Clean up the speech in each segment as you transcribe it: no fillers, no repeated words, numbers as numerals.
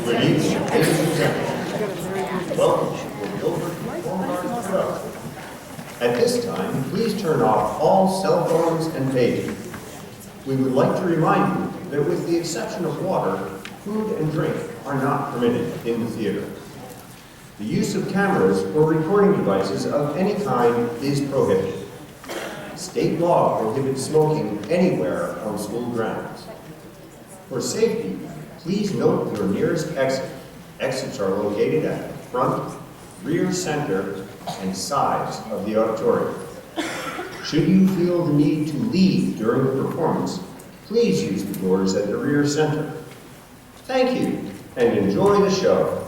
Good evening, ladies and gentlemen. Welcome to Gilford Performing Arts Production. At this time, please turn off all cell phones and paging. We would like to remind you that with the exception of water, food and drink are not permitted in the theater. The use of cameras or recording devices of any kind is prohibited. State law prohibits smoking anywhere on school grounds. For safety, please note your nearest exit. Exits are located at the front, rear, center, and sides of the auditorium. Should you feel the need to leave during the performance, please use the doors at the rear center. Thank you, and enjoy the show.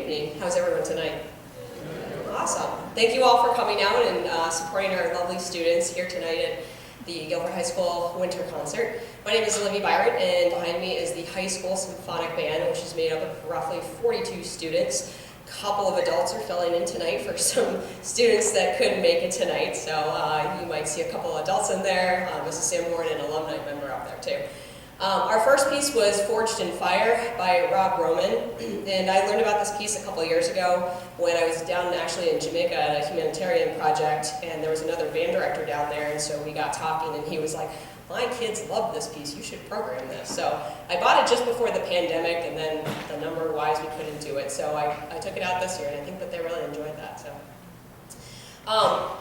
evening. How's everyone tonight? Awesome. Thank you all for coming out and supporting our lovely students here tonight at the Gilford High School Winter Concert. My name is Olivia Byron, and behind me is the High School Symphonic Band, which is made up of roughly 42 students. A couple of adults are filling in tonight for some students that couldn't make it tonight, so you might see a couple of adults in there. Mrs. Sanborn, an alumni member up there too. Our first piece was Forged in Fire by Rob Roman, and I learned about this piece a couple of years ago when I was down actually in Jamaica at a humanitarian project, and there was another band director down there, and so we got talking, and he was like, my kids love this piece, you should program this. So I bought it just before the pandemic, and then the number-wise we couldn't do it, so I took it out this year, and I think that they really enjoyed that. So.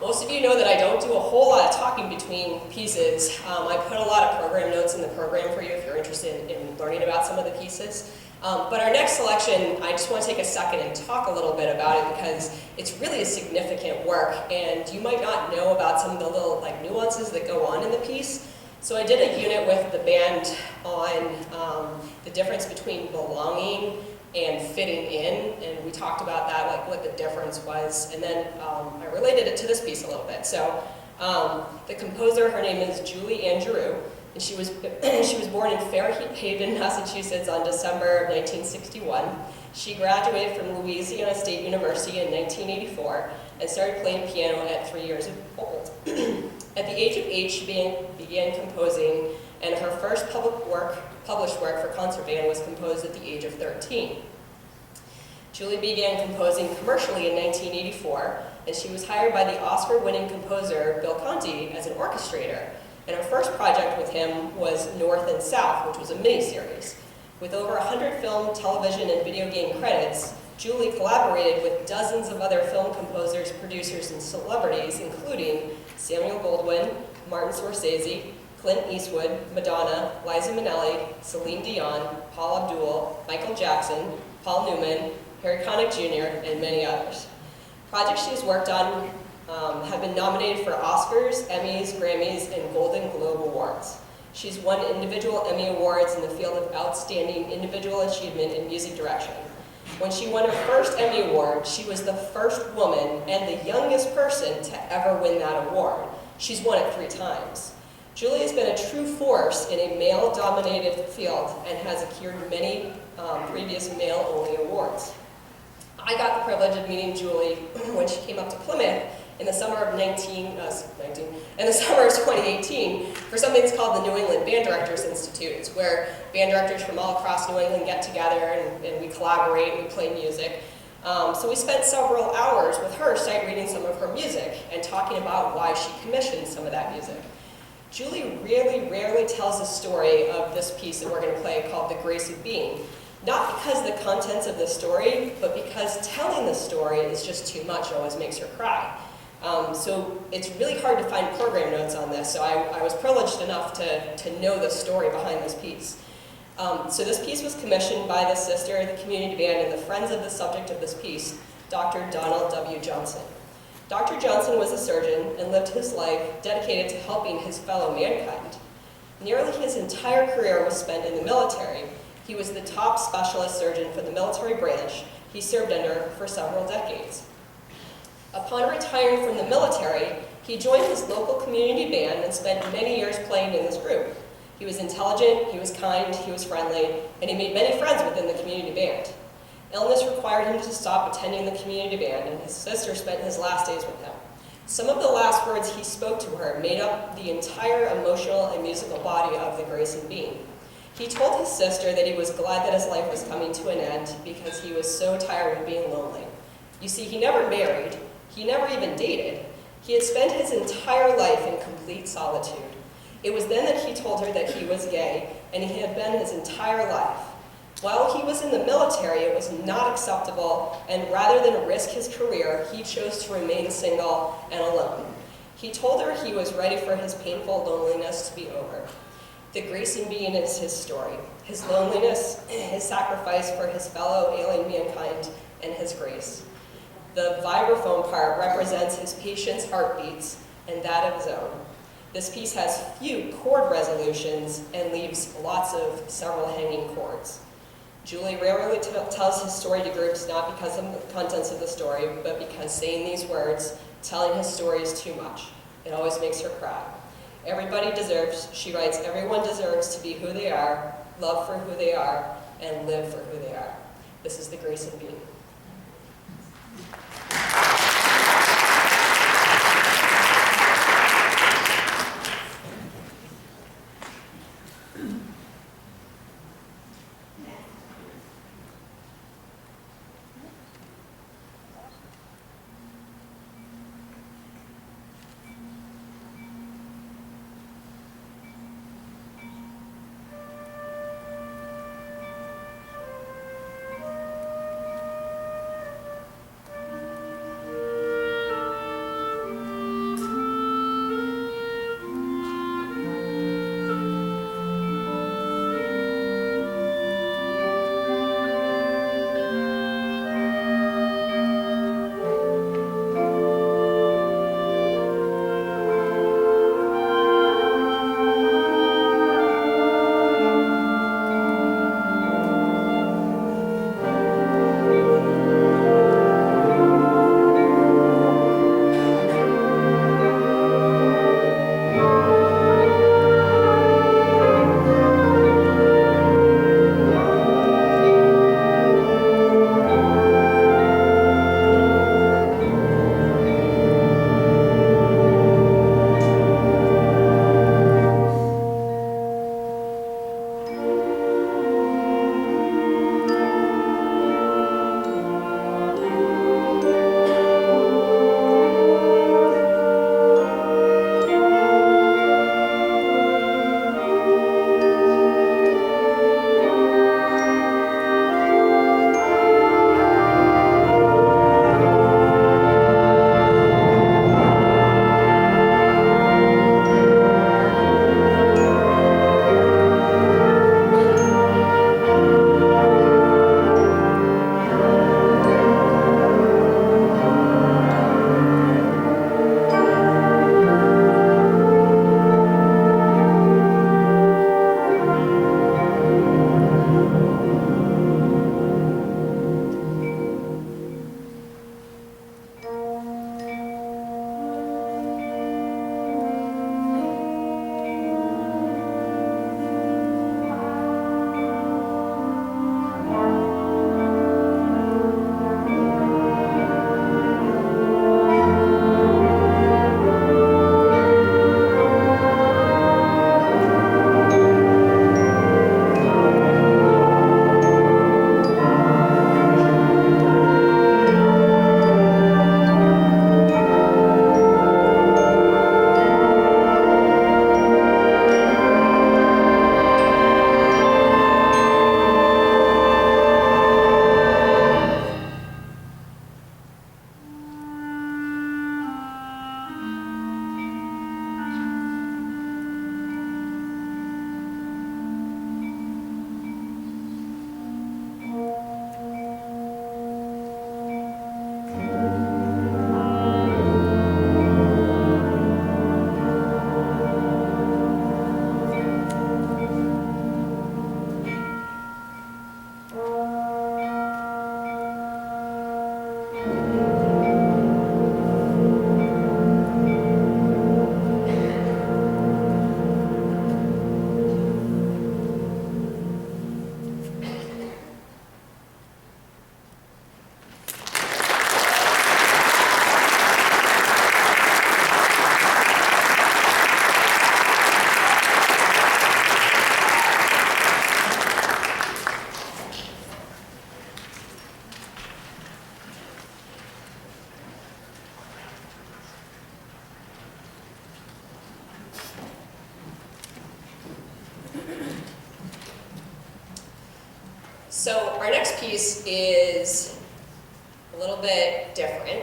Most of you know that I don't do a whole lot of talking between pieces. I put a lot of program notes in the program for you if you're interested in learning about some of the pieces. But our next selection, I just want to take a second and talk a little bit about it because it's really a significant work, and you might not know about some of the little nuances that go on in the piece. So I did a unit with the band on the difference between belonging and fitting in, and we talked about that, like what the difference was, and then I related it to this piece a little bit. So the composer, her name is Julie Ann Giroux, and she was born in Fairhaven, Massachusetts on December of 1961. She graduated from Louisiana State University in 1984 and started playing piano at 3 years old. At the age of 8, she began composing, and her first published work for concert band was composed at the age of 13. Julie began composing commercially in 1984, and she was hired by the Oscar-winning composer Bill Conti as an orchestrator. And her first project with him was North and South, which was a miniseries. With over 100 film, television, and video game credits, Julie collaborated with dozens of other film composers, producers, and celebrities, including Samuel Goldwyn, Martin Scorsese, Clint Eastwood, Madonna, Liza Minnelli, Celine Dion, Paula Abdul, Michael Jackson, Paul Newman, Harry Connick Jr., and many others. Projects she has worked on have been nominated for Oscars, Emmys, Grammys, and Golden Globe Awards. She's won individual Emmy Awards in the field of Outstanding Individual Achievement in Music Direction. When she won her first Emmy Award, she was the first woman and the youngest person to ever win that award. She's won it 3 times. Julie has been a true force in a male-dominated field and has secured many previous male-only awards. I got the privilege of meeting Julie when she came up to Plymouth in the summer of 2018 for something that's called the New England Band Directors Institute. It's where band directors from all across New England get together and we collaborate and we play music. So we spent several hours with her sight reading some of her music and talking about why she commissioned some of that music. Julie really rarely tells the story of this piece that we're going to play called The Grace of Being. Not because of the contents of the story, but because telling the story is just too much. It always makes her cry. So it's really hard to find program notes on this, so I was privileged enough to know the story behind this piece. So this piece was commissioned by the sister of the community band and the friends of the subject of this piece, Dr. Donald W. Johnson. Dr. Johnson was a surgeon and lived his life dedicated to helping his fellow mankind. Nearly his entire career was spent in the military. He was the top specialist surgeon for the military branch he served under for several decades. Upon retiring from the military, he joined his local community band and spent many years playing in this group. He was intelligent, he was kind, he was friendly, and he made many friends within the community band. Illness required him to stop attending the community band, and his sister spent his last days with him. Some of the last words he spoke to her made up the entire emotional and musical body of The Grace of Being. He told his sister that he was glad that his life was coming to an end because he was so tired of being lonely. You see, he never married, he never even dated. He had spent his entire life in complete solitude. It was then that he told her that he was gay, and he had been his entire life. While he was in the military, it was not acceptable, and rather than risk his career, he chose to remain single and alone. He told her he was ready for his painful loneliness to be over. The Grace in Being is his story, his loneliness, his sacrifice for his fellow alien mankind, and his grace. The vibraphone part represents his patient's heartbeats and that of his own. This piece has few chord resolutions and leaves lots of several hanging chords. Julie rarely tells his story to groups, not because of the contents of the story, but because saying these words, telling his story is too much. It always makes her cry. Everybody deserves, she writes, everyone deserves to be who they are, love for who they are, and live for who they are. This is the Grayson Bean. So our next piece is a little bit different.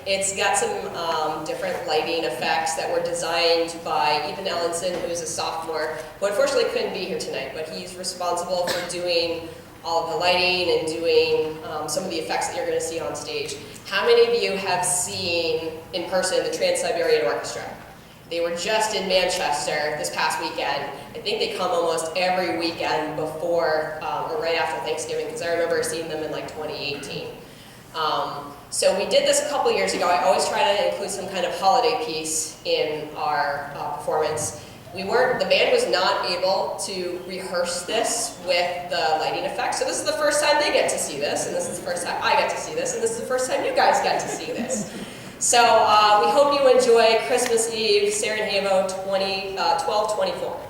It's got some different lighting effects that were designed by Ethan Ellenson, who's a sophomore, who unfortunately couldn't be here tonight, but he's responsible for doing all of the lighting and doing some of the effects that you're going to see on stage. How many of you have seen in person the Trans-Siberian Orchestra? They were just in Manchester this past weekend. I think they come almost every weekend before or right after Thanksgiving, because I remember seeing them in like 2018. So we did this a couple years ago. I always try to include some kind of holiday piece in our performance. The band was not able to rehearse this with the lighting effects, so this is the first time they get to see this, and this is the first time I get to see this, and this is the first time you guys get to see this. So we hope you enjoy Christmas Eve, Sarajevo 1224.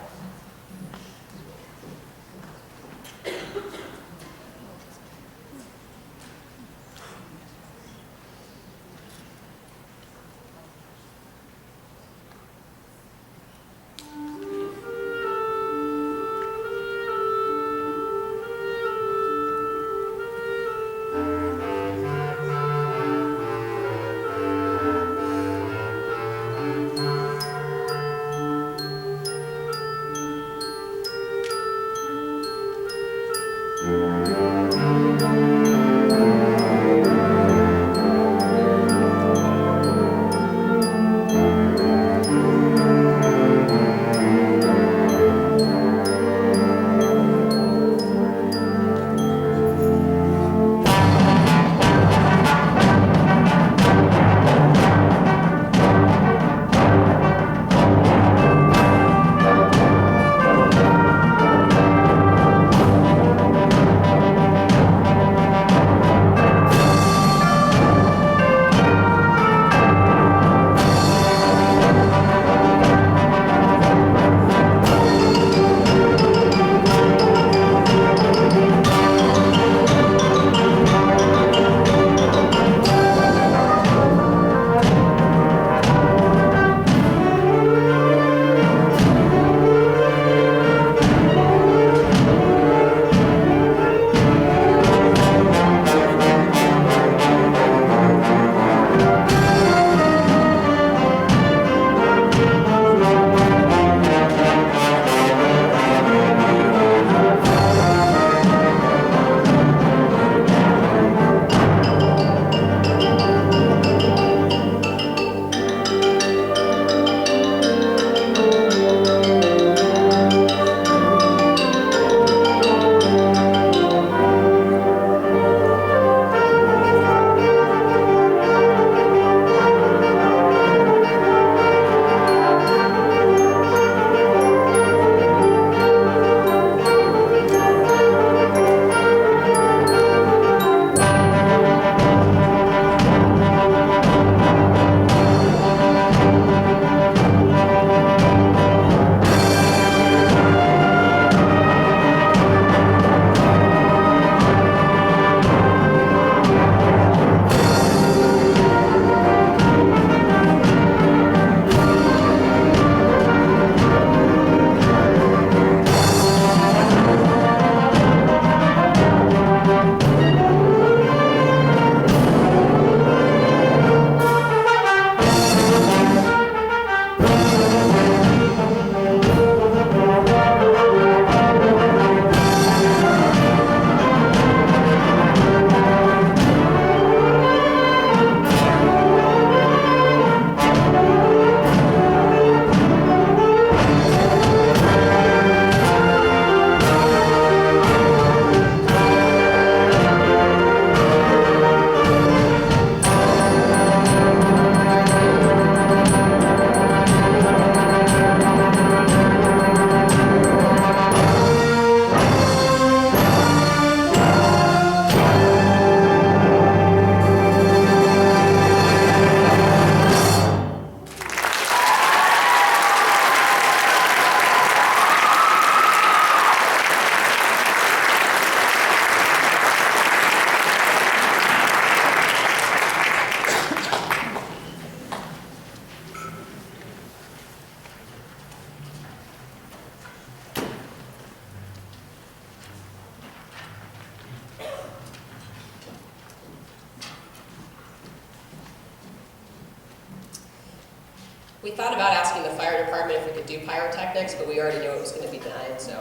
We thought about asking the fire department if we could do pyrotechnics, but we already knew it was going to be denied, so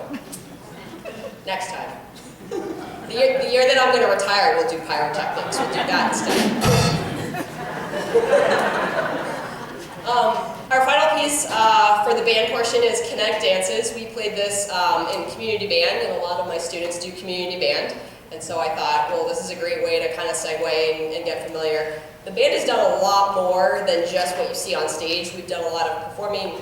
next time. The year that I'm going to retire, we'll do pyrotechnics. We'll do that instead. Our final piece portion is Connect Dances. We played this in community band, and a lot of my students do community band. And so I thought, well, this is a great way to kind of segue and get familiar. The band has done a lot more than just what you see on stage. We've done a lot of performing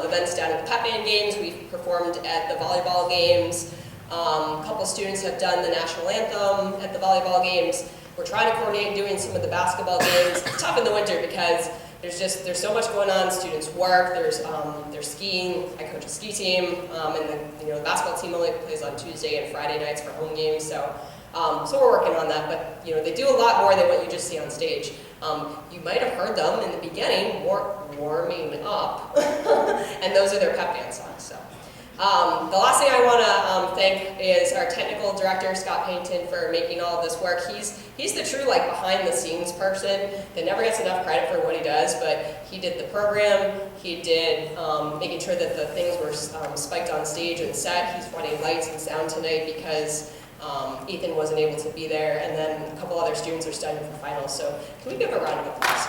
events down at the pep band games. We've performed at the volleyball games. A couple students have done the national anthem at the volleyball games. We're trying to coordinate doing some of the basketball games. It's tough in the winter because there's so much going on. Students work. There's skiing. I coach a ski team, and the basketball team only plays on Tuesday and Friday nights for home games. So we're working on that. But they do a lot more than what you just see on stage. You might have heard them in the beginning, warming up, and those are their pep band songs. So. The last thing I want to thank is our technical director, Scott Payton, for making all of this work. He's the true behind-the-scenes person that never gets enough credit for what he does, but he did the program, he did making sure that the things were spiked on stage and set. He's running lights and sound tonight because Ethan wasn't able to be there, and then a couple other students are studying for finals. So can we give a round of applause?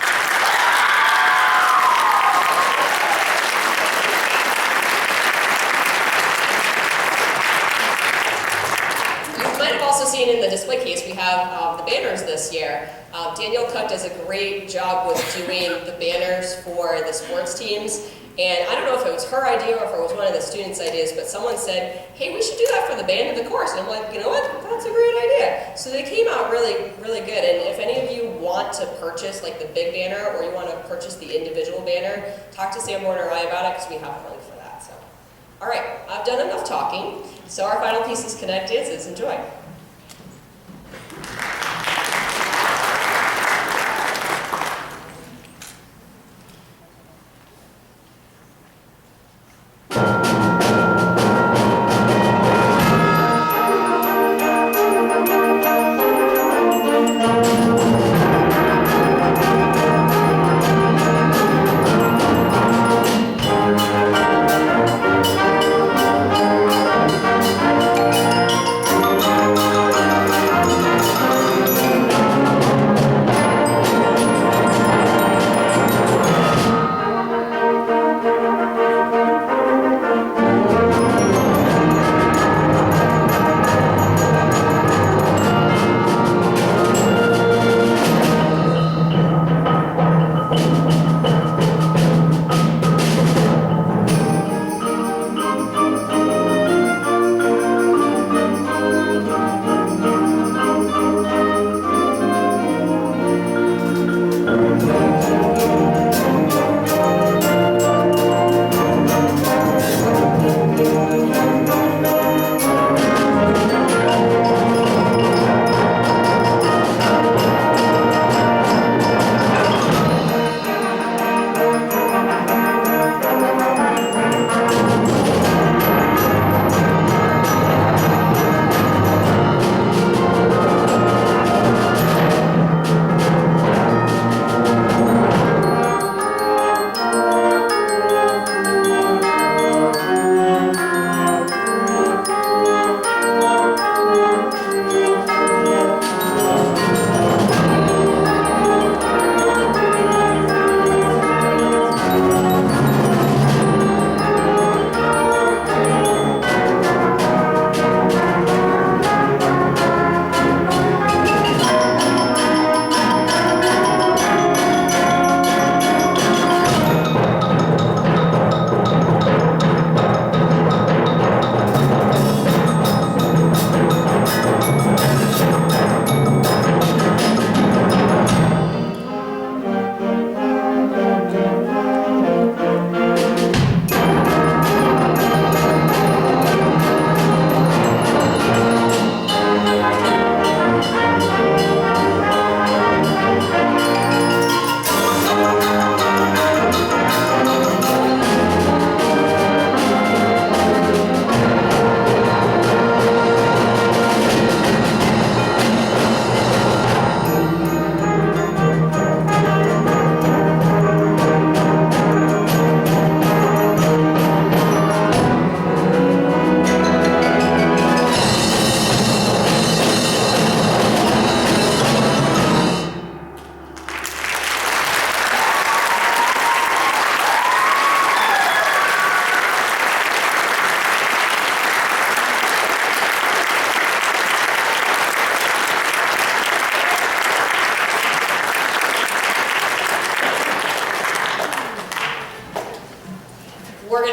Also seen in the display case, we have the banners this year. Danielle Cook does a great job with doing the banners for the sports teams. And I don't know if it was her idea or if it was one of the students' ideas, but someone said, hey, we should do that for the band of the course. And I'm like, you know what? That's a great idea. So they came out really, really good. And if any of you want to purchase the big banner or you want to purchase the individual banner, talk to Sanborn or I about it because we have a link for that. So, all right, I've done enough talking. So our final piece is Connect Dances. Enjoy.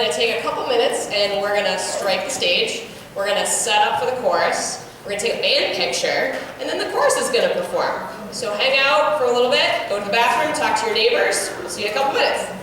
going to take a couple minutes and we're going to strike the stage. We're going to set up for the chorus. We're going to take a band picture, and then the chorus is going to perform. So hang out for a little bit, go to the bathroom, talk to your neighbors. We'll see you in a couple minutes.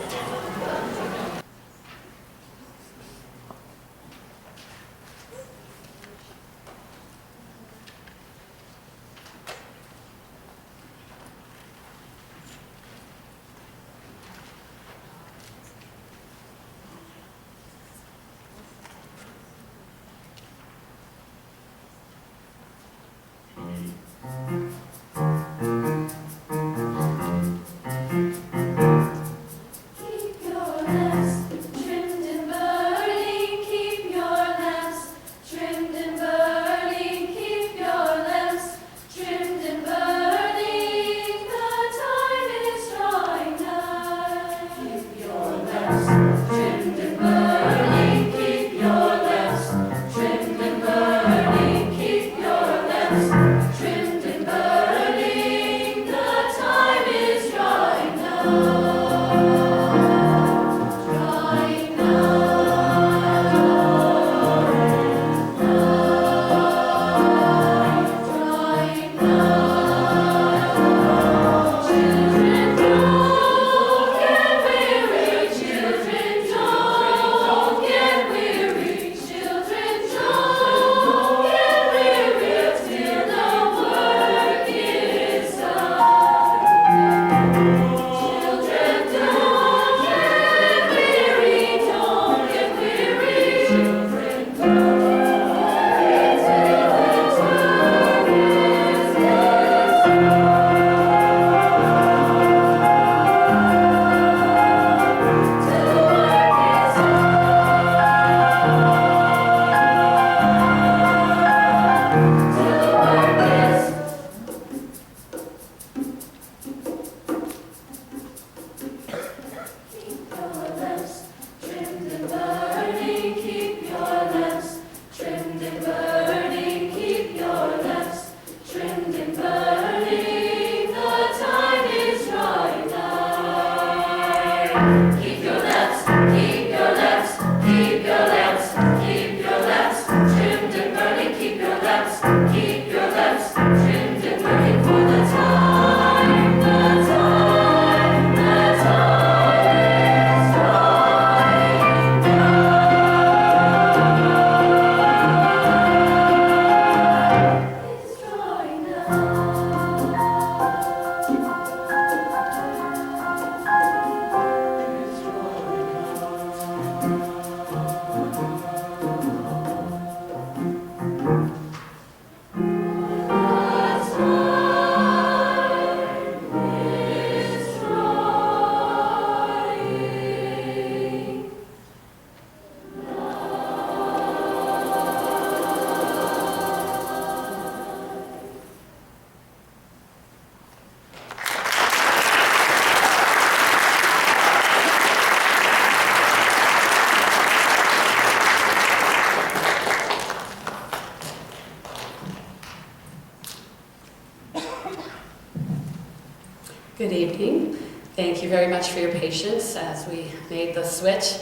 Good evening. Thank you very much for your patience as we made the switch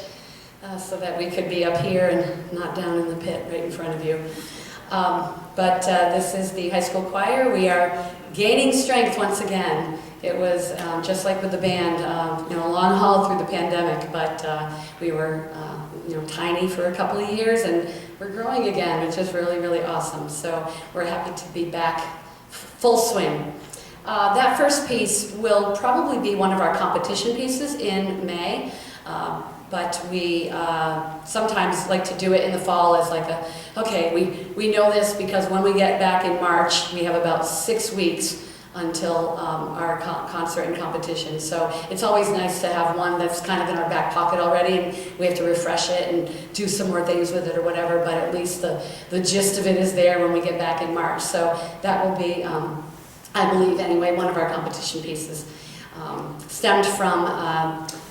so that we could be up here and not down in the pit right in front of you. This is the high school choir. We are gaining strength once again. It was just like with the band, a long haul through the pandemic, but we were tiny for a couple of years and we're growing again, which is really, really awesome. So we're happy to be back full swing. That first piece will probably be one of our competition pieces in May, but we sometimes like to do it in the fall as like we know this because when we get back in March, we have about 6 weeks until our concert and competition. So it's always nice to have one that's kind of in our back pocket already, and we have to refresh it and do some more things with it or whatever, but at least the gist of it is there when we get back in March. So that will be, I believe anyway, one of our competition pieces. Stemmed from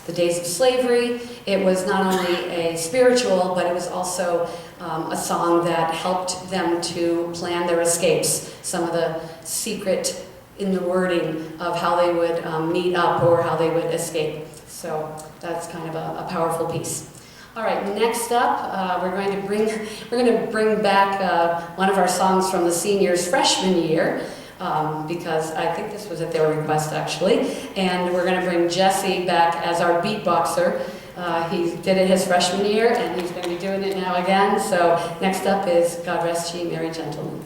the days of slavery. It was not only a spiritual, but it was also a song that helped them to plan their escapes. Some of the secret in the wording of how they would meet up or how they would escape. So that's kind of a powerful piece. All right, next up, we're going to bring back one of our songs from the seniors' freshman year, because I think this was at their request actually, and we're going to bring Jesse back as our beatboxer. He did it his freshman year, and he's going to be doing it now again. So next up is God Rest Ye Merry Gentlemen.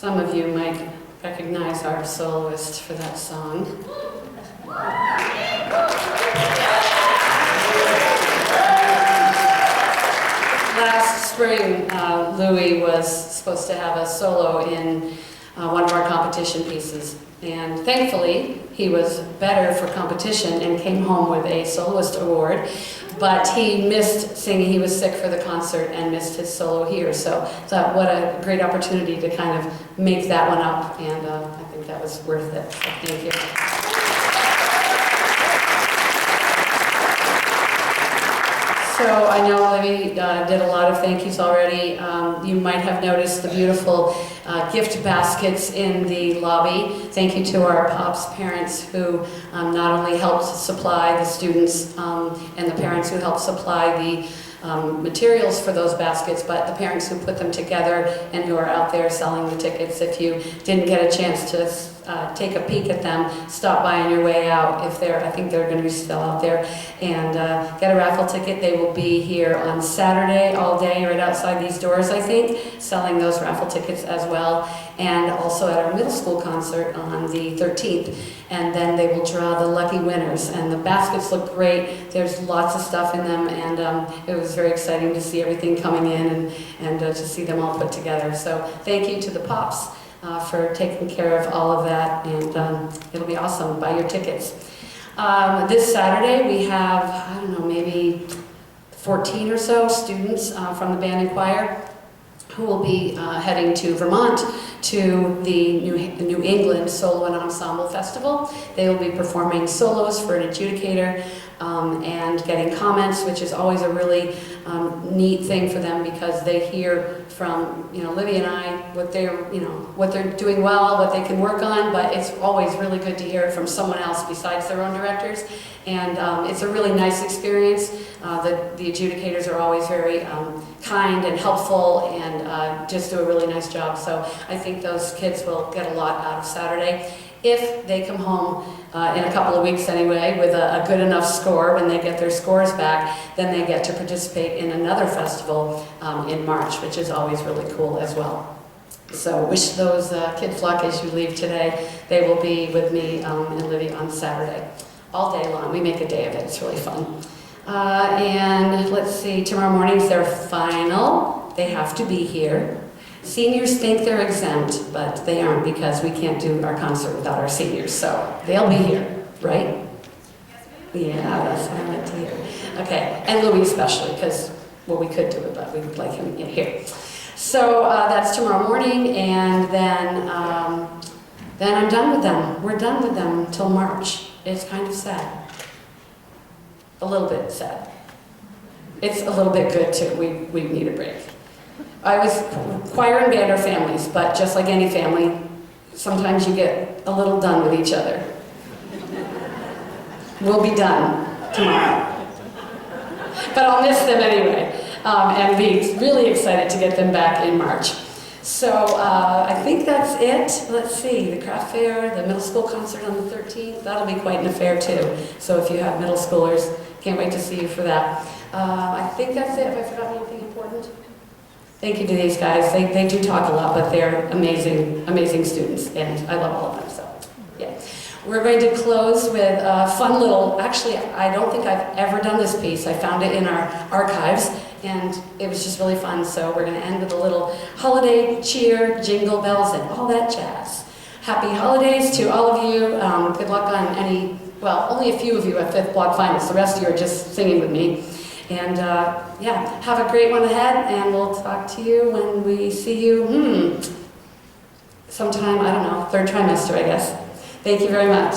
Some of you might recognize our soloist for that song. Last spring, Louis was supposed to have a solo in one of our competition pieces. And thankfully, he was better for competition and came home with a soloist award. But he missed singing, he was sick for the concert and missed his solo here. So thought what a great opportunity to kind of make that one up. And I think that was worth it. So thank you. So I know Libby did a lot of thank yous already. You might have noticed the beautiful gift baskets in the lobby. Thank you to our POPs parents who not only helped supply the students and the parents who helped supply the materials for those baskets, but the parents who put them together and who are out there selling the tickets. If you didn't get a chance to take a peek at them, stop by on your way out. I think they're going to be still out there, and get a raffle ticket. They will be here on Saturday all day, right outside these doors, I think, selling those raffle tickets as well, and also at our middle school concert on the 13th. And then they will draw the lucky winners, and the baskets look great. There's lots of stuff in them, and it was very exciting to see everything coming in and to see them all put together. So thank you to the POPs for taking care of all of that, and it'll be awesome. Buy your tickets. This Saturday we have, I don't know, maybe 14 or so students from the band and choir who will be heading to Vermont to the New England Solo and Ensemble Festival. They will be performing solos for an adjudicator and getting comments, which is always a really neat thing for them, because they hear from Libby and I what they're doing well, what they can work on, but it's always really good to hear it from someone else besides their own directors. And it's a really nice experience. The adjudicators are always very kind and helpful and just do a really nice job. So I think those kids will get a lot out of Saturday. If they come home in a couple of weeks anyway with a good enough score, when they get their scores back, then they get to participate in another festival in March, which is always really cool as well. So wish those kids luck as you leave today. They will be with me and Libby on Saturday. All day long. We make a day of it. It's really fun. And let's see, tomorrow morning's their final. They have to be here. Seniors think they're exempt, but they aren't, because we can't do our concert without our seniors. So they'll be here, right? Yeah, that's what I like to hear. Okay, and Louis especially, because, well, we could do it, but we would like him here. So that's tomorrow morning, and then I'm done with them. We're done with them till March. It's kind of sad. A little bit sad. It's a little bit good too. We need a break. Choir and band are families, but just like any family, sometimes you get a little done with each other. We'll be done tomorrow. But I'll miss them anyway, and be really excited to get them back in March. So I think that's it. Let's see, the craft fair, the middle school concert on the 13th, that'll be quite an affair too. So if you have middle schoolers, can't wait to see you for that. I think that's it. Have I forgotten anything important? Thank you to these guys. They do talk a lot, but they're amazing, amazing students, and I love all of them, so yeah. We're going to close with a fun little, actually, I don't think I've ever done this piece. I found it in our archives, and it was just really fun. So we're going to end with a little holiday cheer, jingle bells, and all that jazz. Happy holidays to all of you. Good luck on only a few of you at 5th Block Finals. The rest of you are just singing with me. And yeah, have a great one ahead, and we'll talk to you when we see you, sometime, I don't know, 3rd trimester, I guess. Thank you very much.